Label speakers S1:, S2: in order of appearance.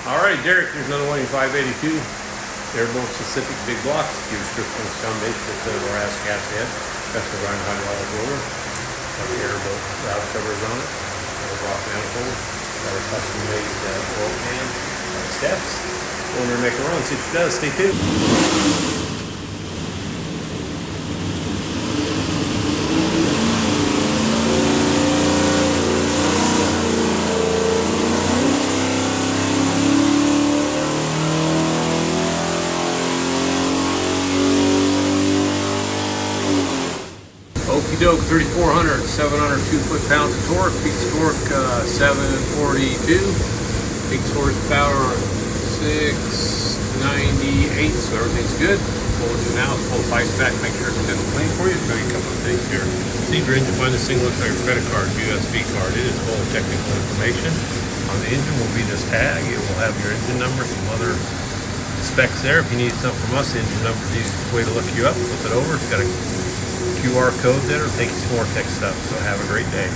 S1: All right, Derek, here's another one in 582. Airboat specific big blocks. Your strip on the foundation with the brass gas head. Custom grind hydraulic roller. Got the Airboat valve covers on it. Edelbrock manifold. Got a custom made oil pan. Stefs. Going to make a run. See what she does. Stay tuned. Okie doke, 3,400, 702 foot-pounds of torque, peak torque 742, peak horsepower 698, so everything's good. What we'll do now is pull the pipes back, make sure it's good and clean for you. Show you a couple of things here. See your engine, find this thing looks like a credit card, USB card. It is full of technical information. On the engine will be this tag. It will have your engine number, some other specs there. If you need something from us, the engine number is the easiest way to look you up. Flip it over. It's got a QR code there. It'll take you some more tech stuff. So have a great day.